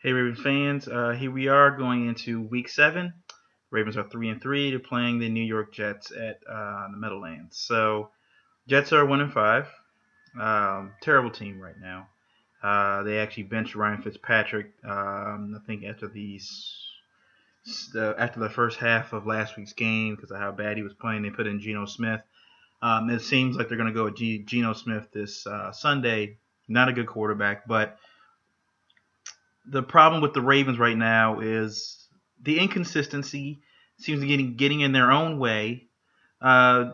Hey Ravens fans, here we are going into Week 7. Ravens are 3-3. They're playing the New York Jets at the Meadowlands. So Jets are 1-5. Terrible team right now. They actually benched Ryan Fitzpatrick. I think after the first half of last week's game because of how bad he was playing, they put in Geno Smith. It seems like they're going to go with Geno Smith this Sunday. Not a good quarterback, but the problem with the Ravens right now is the inconsistency seems to be getting in their own way. Uh,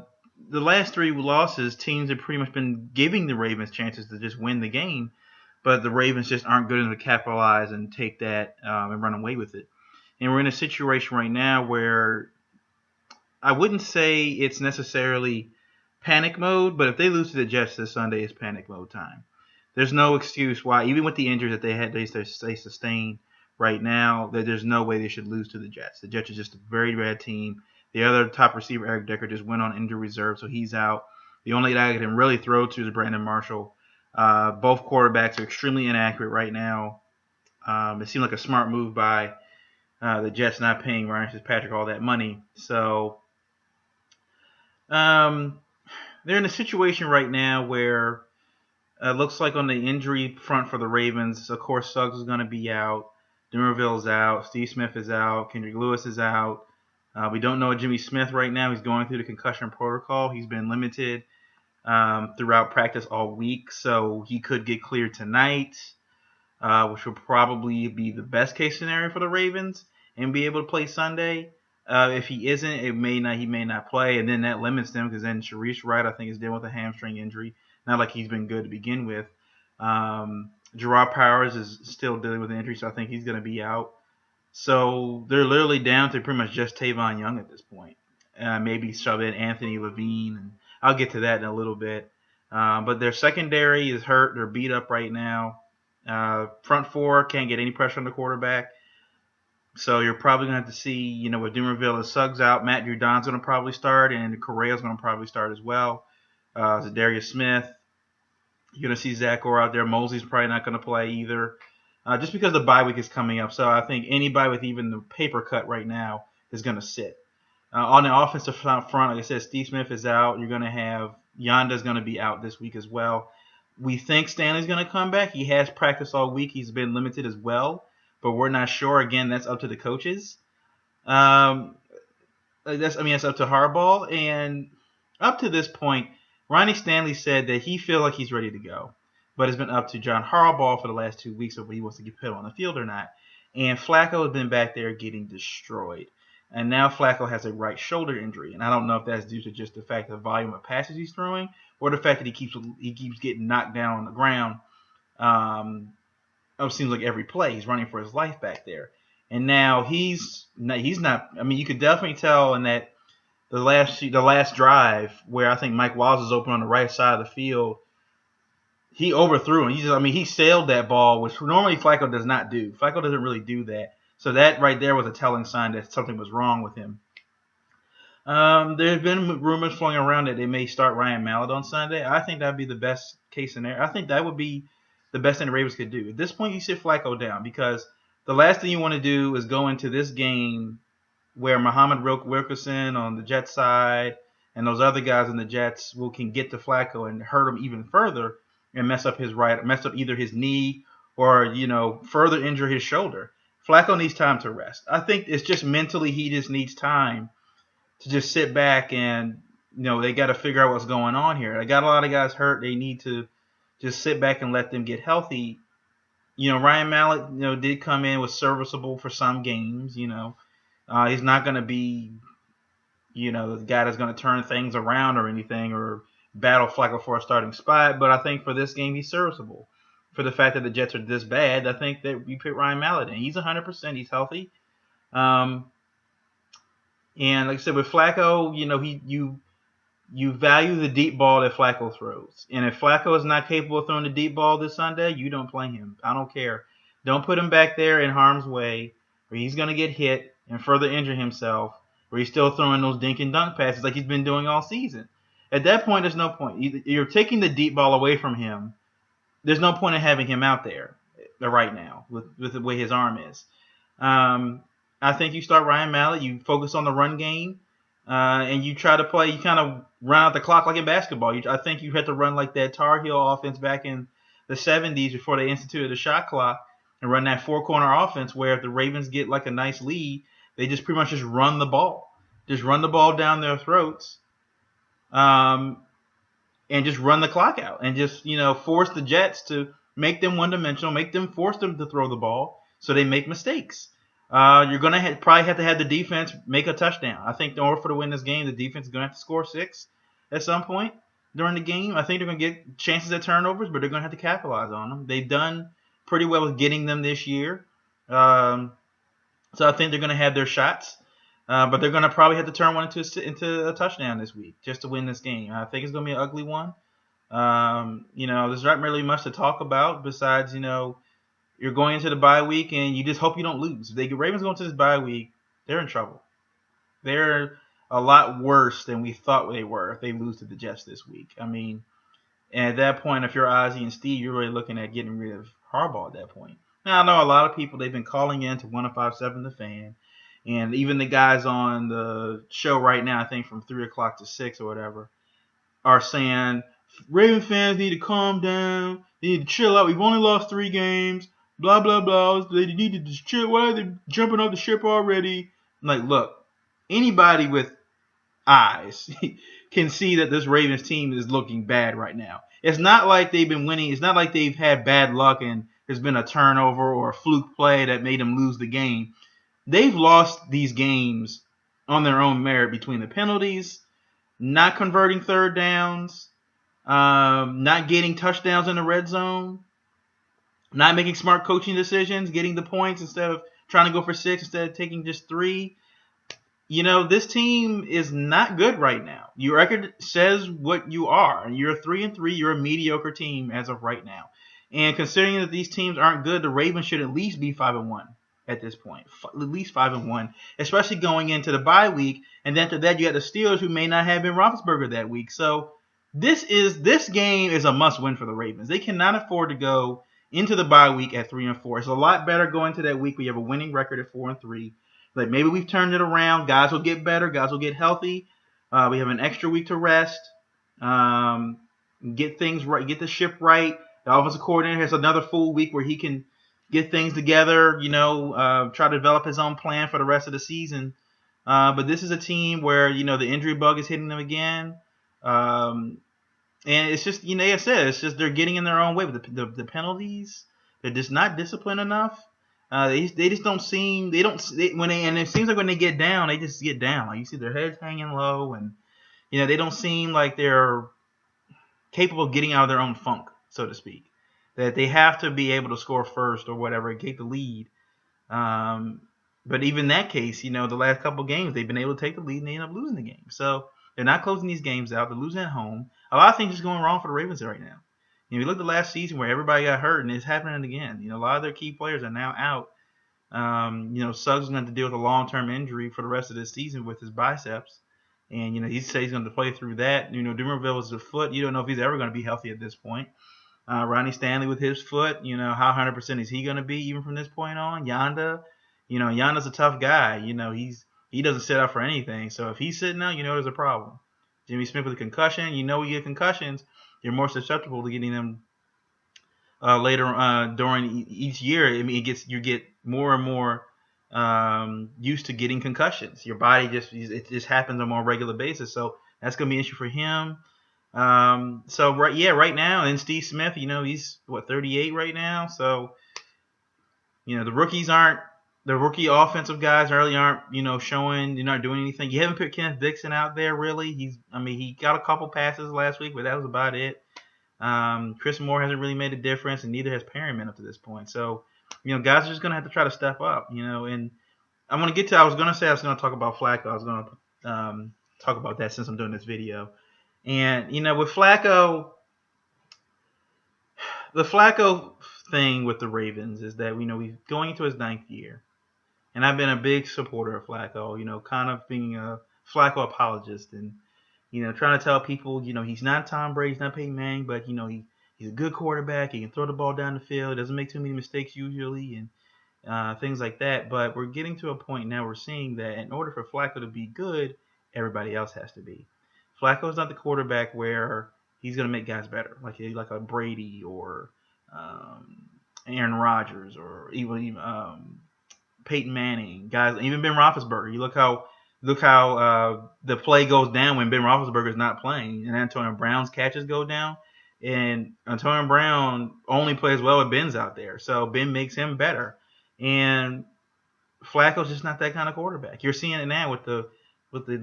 the last three losses, teams have pretty much been giving the Ravens chances to just win the game, but the Ravens just aren't good enough to capitalize and take that and run away with it. And we're in a situation right now where I wouldn't say it's necessarily panic mode, but if they lose to the Jets this Sunday, it's panic mode time. There's no excuse why, even with the injuries that they sustain right now, that there's no way they should lose to the Jets. The Jets are just a very bad team. The other top receiver, Eric Decker, just went on injury reserve, so he's out. The only guy I can really throw to is Brandon Marshall. Both quarterbacks are extremely inaccurate right now. It seemed like a smart move by the Jets not paying Ryan Fitzpatrick all that money. So they're in a situation right now where looks like on the injury front for the Ravens, of course, Suggs is going to be out. Demerville's out. Steve Smith is out. Kendrick Lewis is out. We don't know Jimmy Smith right now. He's going through the concussion protocol. He's been limited throughout practice all week, so he could get cleared tonight, which would probably be the best case scenario for the Ravens and be able to play Sunday. If he isn't, he may not play, and then that limits them because then Sharice Wright, I think, is dealing with a hamstring injury. Not like he's been good to begin with. Gerard Powers is still dealing with an injury, so I think he's going to be out. So they're literally down to pretty much just Tavon Young at this point. Maybe shove in Anthony Levine, and I'll get to that in a little bit. But their secondary is hurt. They're beat up right now. Front four can't get any pressure on the quarterback. So you're probably going to have to see, with Dumerville and Suggs out, Matt Judon's going to probably start, and Correa's going to probably start as well. Darius Smith. You're going to see Zach Orr out there. Mosley's probably not going to play either, just because the bye week is coming up. So I think anybody with even the paper cut right now is going to sit. On the offensive front, like I said, Steve Smith is out. You're going to have Yonda's going to be out this week as well. We think Stanley's going to come back. He has practiced all week. He's been limited as well, but we're not sure. Again, that's up to the coaches. That's up to Harbaugh. And up to this point, Ronnie Stanley said that he feels like he's ready to go, but it's been up to John Harbaugh for the last 2 weeks of whether he wants to get put on the field or not. And Flacco has been back there getting destroyed. And now Flacco has a right shoulder injury, and I don't know if that's due to just the fact of the volume of passes he's throwing, or the fact that he keeps getting knocked down on the ground. It seems like every play he's running for his life back there, and now he's not. I mean, you could definitely tell in that the last drive where I think Mike Wallace is open on the right side of the field, he overthrew him. He sailed that ball, which normally Flacco does not do. Flacco doesn't really do that. So that right there was a telling sign that something was wrong with him. There have been rumors flowing around that they may start Ryan Mallett on Sunday. I think that would be the best case scenario. I think that would be the best thing the Ravens could do. At this point, you sit Flacco down because the last thing you want to do is go into this game where Muhammad Wilkerson on the Jets side and those other guys in the Jets can get to Flacco and hurt him even further and mess up either his knee or, further injure his shoulder. Flacco needs time to rest. I think it's just mentally he just needs time to just sit back and, they got to figure out what's going on here. They got a lot of guys hurt. They need to just sit back and let them get healthy. Ryan Mallett, did come in, was serviceable for some games, He's not going to be, the guy that's going to turn things around or anything or battle Flacco for a starting spot. But I think for this game, he's serviceable. For the fact that the Jets are this bad, I think that we put Ryan Mallett in. He's 100%. He's healthy. And like I said, with Flacco, you value the deep ball that Flacco throws. And if Flacco is not capable of throwing the deep ball this Sunday, you don't play him. I don't care. Don't put him back there in harm's way where he's going to get hit and further injure himself, where he's still throwing those dink and dunk passes like he's been doing all season. At that point, there's no point. You're taking the deep ball away from him. There's no point in having him out there. right now with the way his arm is. I think you start Ryan Mallett. You focus on the run game, and you try to play. You kind of run out the clock like in basketball. I think you had to run like that Tar Heel offense back in the 70s before they instituted the shot clock, and run that four-corner offense where if the Ravens get like a nice lead, they just pretty much just run the ball. Just run the ball down their throats, and just run the clock out. And just, force the Jets to make them one-dimensional, force them to throw the ball so they make mistakes. You're going to probably have to have the defense make a touchdown. I think in order for to win this game, the defense is going to have to score 6 at some point during the game. I think they're going to get chances at turnovers, but they're going to have to capitalize on them. They've done pretty well with getting them this year. So I think they're going to have their shots. But they're going to probably have to turn one into a touchdown this week just to win this game. I think it's going to be an ugly one. There's not really much to talk about besides, you're going into the bye week and you just hope you don't lose. If the Ravens go into this bye week, they're in trouble. They're a lot worse than we thought they were if they lose to the Jets this week. I mean, and at that point, if you're Ozzie and Steve, you're really looking at getting rid of Harbaugh at that point. Now, I know a lot of people, they've been calling in to 105.7 The Fan. And even the guys on the show right now, I think from 3 o'clock to 6 or whatever, are saying Raven fans need to calm down. They need to chill out. We've only lost 3 games. Blah, blah, blah. They need to just chill. Why are they jumping off the ship already? I'm like, look, anybody with eyes can see that this Ravens team is looking bad right now. It's not like they've been winning. It's not like they've had bad luck and there's been a turnover or a fluke play that made them lose the game. They've lost these games on their own merit between the penalties, not converting third downs, not getting touchdowns in the red zone, not making smart coaching decisions, getting the points instead of trying to go for 6 instead of taking just 3. This team is not good right now. Your record says what you are. You're 3-3. You're a mediocre team as of right now. And considering that these teams aren't good, the Ravens should at least be 5-1. At this point, at least 5-1, especially going into the bye week, and then after that you got the Steelers, who may not have been Roethlisberger that week. So this game is a must-win for the Ravens. They cannot afford to go into the bye week at 3-4. It's a lot better going to that week where you have a winning record at 4-3. Like maybe we've turned it around. Guys will get better. Guys will get healthy. We have an extra week to rest. Get things right. Get the ship right. The offensive coordinator has another full week where he can get things together, try to develop his own plan for the rest of the season. But this is a team where, the injury bug is hitting them again. And it's just, like I said, it's just they're getting in their own way with the penalties. They're just not disciplined enough. They just don't seem, and it seems like when they get down, they just get down. Like you see their heads hanging low and, they don't seem like they're capable of getting out of their own funk, so to speak. That they have to be able to score first or whatever and take the lead. But even in that case, the last couple of games, they've been able to take the lead and they end up losing the game. So they're not closing these games out. They're losing at home. A lot of things are going wrong for the Ravens right now. You look at the last season where everybody got hurt and it's happening again. A lot of their key players are now out. Suggs is going to deal with a long-term injury for the rest of this season with his biceps. And, he says he's going to play through that. Dumerville is a foot. You don't know if he's ever going to be healthy at this point. Ronnie Stanley with his foot, how 100% is he going to be even from this point on? Yanda, Yanda's a tough guy. He doesn't sit out for anything. So if he's sitting out, there's a problem. Jimmy Smith with a concussion, you get concussions, you're more susceptible to getting them later during each year. I mean, you get more and more used to getting concussions. Your body just happens on a more regular basis. So that's going to be an issue for him. Right now, and Steve Smith, he's 38 right now. So, the rookie offensive guys really aren't, showing, they're not doing anything. You haven't put Kenneth Dixon out there really. He got a couple passes last week, but that was about it. Chris Moore hasn't really made a difference, and neither has Perryman up to this point. So, guys are just going to have to try to step up, and I want to get to, I was going to talk about Flacco. I was going to talk about that since I'm doing this video. And, with Flacco, the Flacco thing with the Ravens is that, he's going into his 9th year. And I've been a big supporter of Flacco, kind of being a Flacco apologist and, trying to tell people, he's not Tom Brady, he's not Peyton Manning, but, he's He's a good quarterback. He can throw the ball down the field. Doesn't make too many mistakes usually, and things like that. But we're getting to a point now. We're seeing that in order for Flacco to be good, everybody else has to be. Flacco's not the quarterback where he's going to make guys better, like a Brady or Aaron Rodgers or even Peyton Manning, guys, even Ben Roethlisberger. You look how the play goes down when Ben Roethlisberger is not playing, and Antonio Brown's catches go down, and Antonio Brown only plays well with Ben's out there, so Ben makes him better, and Flacco's just not that kind of quarterback. You're seeing it now with the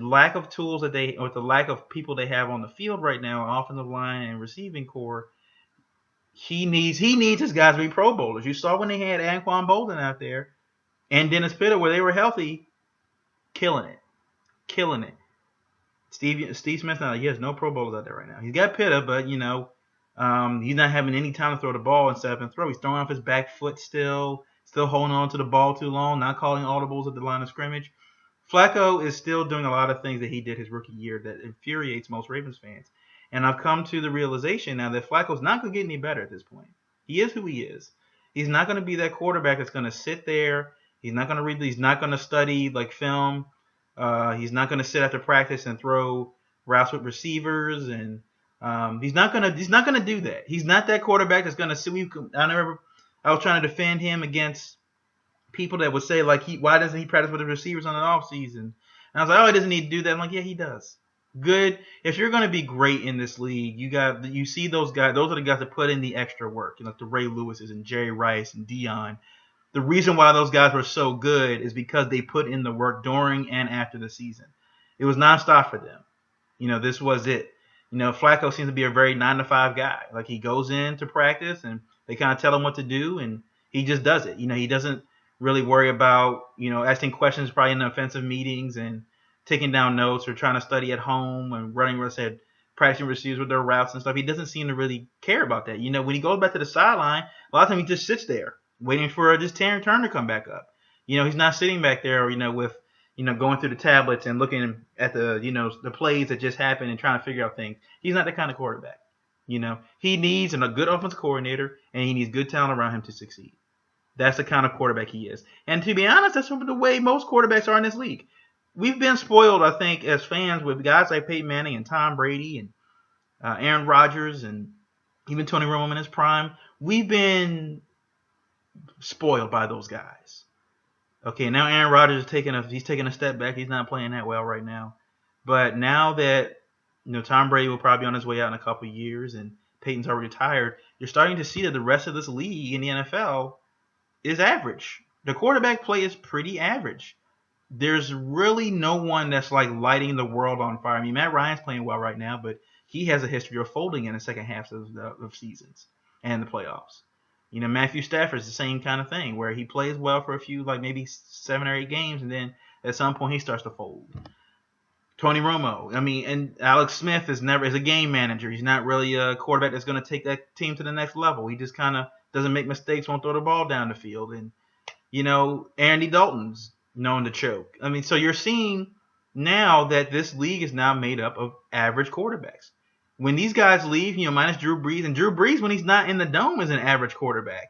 lack of tools with the lack of people they have on the field right now, offensive line and receiving core. He needs his guys to be Pro Bowlers. You saw when they had Anquan Bolden out there and Dennis Pitta, where they were healthy, killing it. Steve Smith's not. He has no Pro Bowlers out there right now. He's got Pitta, but he's not having any time to throw the ball and set up and throw. He's throwing off his back foot still holding on to the ball too long, not calling audibles at the line of scrimmage. Flacco is still doing a lot of things that he did his rookie year that infuriates most Ravens fans. And I've come to the realization now that Flacco's not going to get any better at this point. He is who he is. He's not going to be that quarterback that's going to sit there. He's not going to read. He's not going to study like film. He's not going to sit after practice and throw routes with receivers, and he's not going to do that. He's not that quarterback that's going to sit. I was trying to defend him against people that would say like why doesn't he practice with the receivers on the off season? And I was like, he doesn't need to do that. I'm like, yeah, he does. Good. If you're going to be great in this league, you see those guys. Those are the guys that put in the extra work. Like the Ray Lewises and Jerry Rice and Dion. The reason why those guys were so good is because they put in the work during and after the season. It was nonstop for them. This was it. Flacco seems to be a very 9-to-5 guy. Like he goes into practice and they kind of tell him what to do and he just does it. He doesn't really worry about, asking questions probably in the offensive meetings and taking down notes or trying to study at home and practicing receivers with their routes and stuff. He doesn't seem to really care about that. When he goes back to the sideline, a lot of times he just sits there waiting for just turn to come back up. He's not sitting back there, with, going through the tablets and looking at the, the plays that just happened and trying to figure out things. He's not that kind of quarterback. He needs a good offensive coordinator and he needs good talent around him to succeed. That's the kind of quarterback he is. And to be honest, that's the way most quarterbacks are in this league. We've been spoiled, I think, as fans with guys like Peyton Manning and Tom Brady and Aaron Rodgers and even Tony Romo in his prime. We've been spoiled by those guys. Okay, now Aaron Rodgers is taking a step back. He's not playing that well right now. But now that Tom Brady will probably be on his way out in a couple of years and Peyton's already retired, you're starting to see that the rest of this league in the NFL is average. The quarterback play is pretty average. There's really no one that's like lighting the world on fire. I mean, Matt Ryan's playing well right now, but he has a history of folding in the second half of seasons and the playoffs. Matthew Stafford's the same kind of thing where he plays well for a few, like maybe 7 or 8 games, and then at some point he starts to fold. Tony Romo, and Alex Smith is a game manager. He's not really a quarterback that's going to take that team to the next level. He just kind of doesn't make mistakes, won't throw the ball down the field. And, Andy Dalton's known to choke. So you're seeing now that this league is now made up of average quarterbacks. When these guys leave, minus Drew Brees, and Drew Brees, when he's not in the dome, is an average quarterback.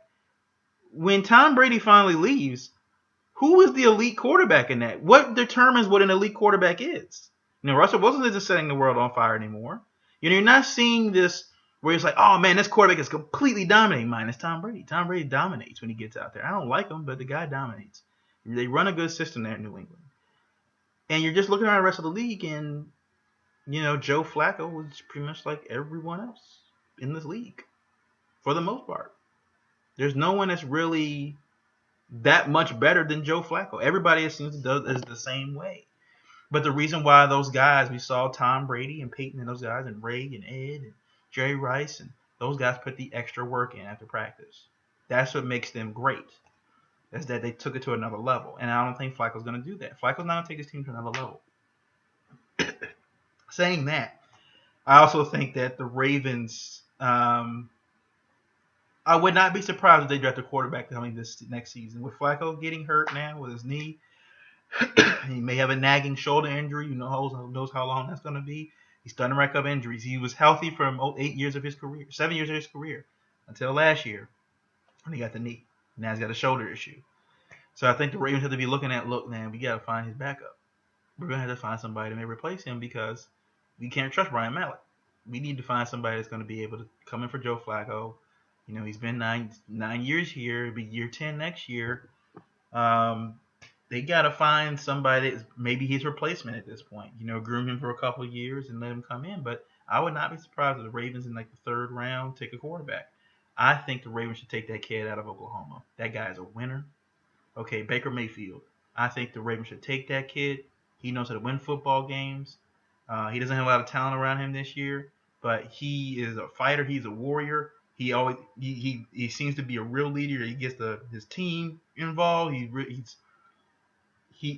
When Tom Brady finally leaves, who is the elite quarterback in that? What determines what an elite quarterback is? Russell Wilson isn't setting the world on fire anymore. You're not seeing this where it's like, oh man, this quarterback is completely dominating, minus Tom Brady. Tom Brady dominates when he gets out there. I don't like him, but the guy dominates. They run a good system there in New England. And you're just looking around the rest of the league, and Joe Flacco was pretty much like everyone else in this league for the most part. There's no one that's really that much better than Joe Flacco. Everybody, it seems, is the same way. But the reason why those guys, we saw Tom Brady and Peyton and those guys and Ray and Ed and Jerry Rice, and those guys put the extra work in after practice. That's what makes them great, is that they took it to another level. And I don't think Flacco's going to do that. Flacco's not going to take his team to another level. Saying that, I also think that the Ravens, I would not be surprised if they draft a quarterback coming this next season. With Flacco getting hurt now with his knee, he may have a nagging shoulder injury. Who knows how long that's going to be. He's starting to rack up injuries. He was healthy for 7 years of his career, until last year when he got the knee. Now he's got a shoulder issue. So I think the Ravens have to be looking at, look, man, we got to find his backup. We're going to have to find somebody to maybe replace him because we can't trust Ryan Mallett. We need to find somebody that's going to be able to come in for Joe Flacco. You know, he's been nine years here. It'll be year 10 next year. They got to find somebody that's maybe his replacement at this point. You know, groom him for a couple of years and let him come in. But I would not be surprised if the Ravens in like the third round take a quarterback. I think the Ravens should take that kid out of Oklahoma. That guy is a winner. Okay, Baker Mayfield. I think the Ravens should take that kid. He knows how to win football games. He doesn't have a lot of talent around him this year, but he is a fighter. He's a warrior. He always he seems to be a real leader. He gets his team involved. He's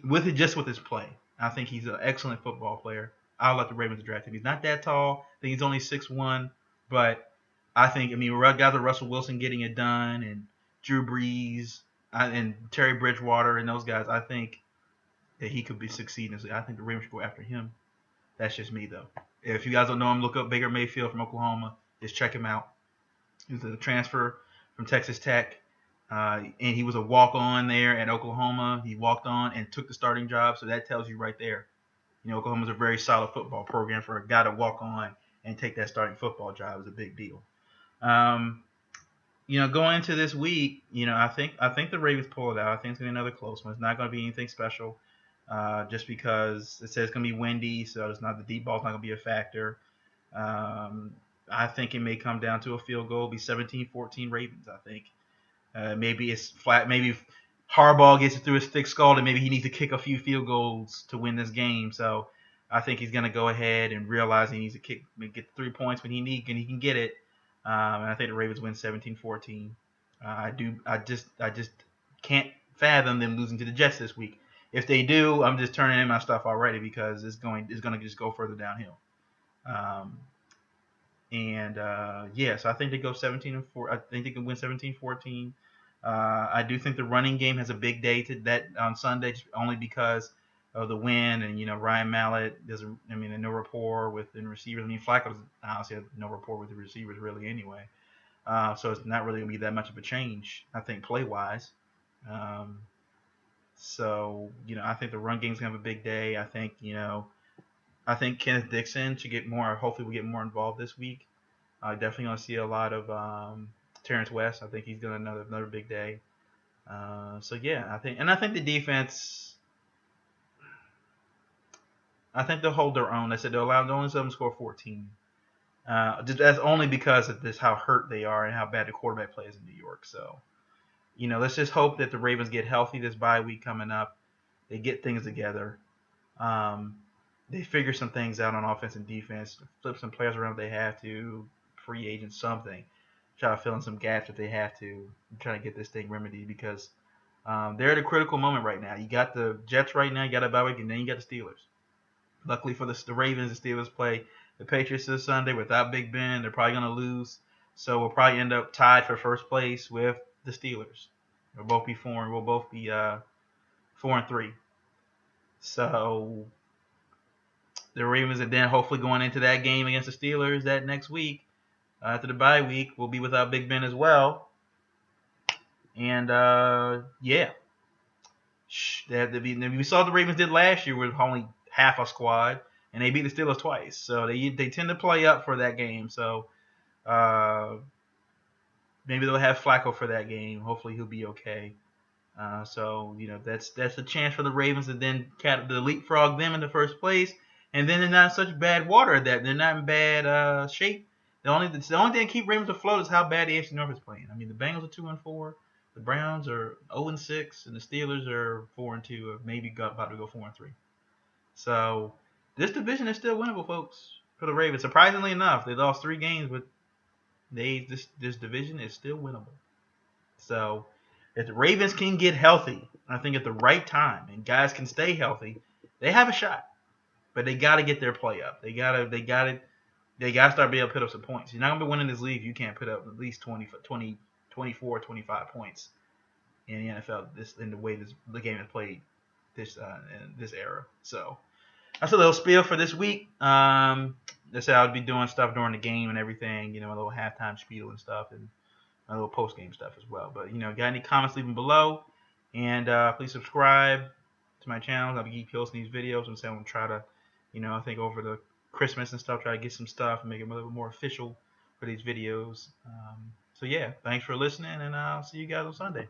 with his play. I think he's an excellent football player. I'll let the Ravens draft him. He's not that tall. I think he's only 6'1", but we got the Russell Wilson getting it done and Drew Brees and Terry Bridgewater and those guys. I think that he could be succeeding. I think the Ravens should go after him. That's just me, though. If you guys don't know him, look up Baker Mayfield from Oklahoma. Just check him out. He was a transfer from Texas Tech, and he was a walk-on there at Oklahoma. He walked on and took the starting job, so that tells you right there. You know, Oklahoma's a very solid football program. For a guy to walk on and take that starting football job is a big deal. You know, going into this week, you know, I think the Ravens pull it out. I think it's going to be another close one. It's not going to be anything special. Just because it says it's going to be windy, so the deep ball's not going to be a factor. I think it may come down to a field goal. It'll be 17-14 Ravens, I think. Maybe it's flat. Maybe Harbaugh gets it through his thick skull, and maybe he needs to kick a few field goals to win this game. So I think he's going to go ahead and realize he needs to get 3 points when he can get it. And I think the Ravens win 17-14. I just can't fathom them losing to the Jets this week. If they do, I'm just turning in my stuff already because it's going to just go further downhill. So I think they go 17-4. I think they can win 17-14. I do think the running game has a big day on Sunday, only because of the wind and, you know, Ryan Mallett no rapport with the receivers. I mean, Flacco honestly has no rapport with the receivers really anyway. So it's not really going to be that much of a change, I think, play-wise. So, you know, I think the run game's going to have a big day. I think Kenneth Dixon should get more. Hopefully, we get more involved this week. Definitely going to see a lot of Terrence West. I think he's going to another big day. I think the defense. I think they'll hold their own. They said they'll only let them score 14. That's only because of how hurt they are and how bad the quarterback plays in New York. So, you know, let's just hope that the Ravens get healthy this bye week coming up. They get things together. They figure some things out on offense and defense. Flip some players around if they have to. Free agents, something. Try to fill in some gaps if they have to. I'm trying to get this thing remedied because they're at a critical moment right now. You got the Jets right now. You got a bye week, and then you got the Steelers. Luckily for the Ravens, the Steelers play the Patriots this Sunday without Big Ben. They're probably going to lose. So we'll probably end up tied for first place with the Steelers. We'll both be 4 and we'll both be 4-3. So the Ravens are then hopefully going into that game against the Steelers that next week. After the bye week, we'll be without Big Ben as well. And we saw what the Ravens did last year with only half a squad, and they beat the Steelers twice. So they tend to play up for that game. So maybe they'll have Flacco for that game. Hopefully he'll be okay. So you know that's a chance for the Ravens to then to leapfrog them in the first place, and then they're not in such bad water that they're not in bad shape. The only thing that keep Ravens afloat is how bad the AFC North is playing. I mean, the Bengals are 2-4, the Browns are 0-6, and the Steelers are 4-2, or maybe about to go 4-3. So this division is still winnable, folks, for the Ravens. Surprisingly enough, they lost 3 games, but this division is still winnable. So if the Ravens can get healthy, I think at the right time, and guys can stay healthy, they have a shot. But they got to get their play up. They got to start being able to put up some points. You're not going to be winning this league if you can't put up at least 20, 24, 25 points in the NFL in the way the game is played in this era. So that's a little spiel for this week. I said I'll be doing stuff during the game and everything. A little halftime spiel and stuff, and a little post game stuff as well. But got any comments? Leave them below, and please subscribe to my channel. I'll be posting these videos, and so I'm gonna try to, I think over the Christmas and stuff, try to get some stuff and make it a little bit more official for these videos. So yeah, thanks for listening, and I'll see you guys on Sunday.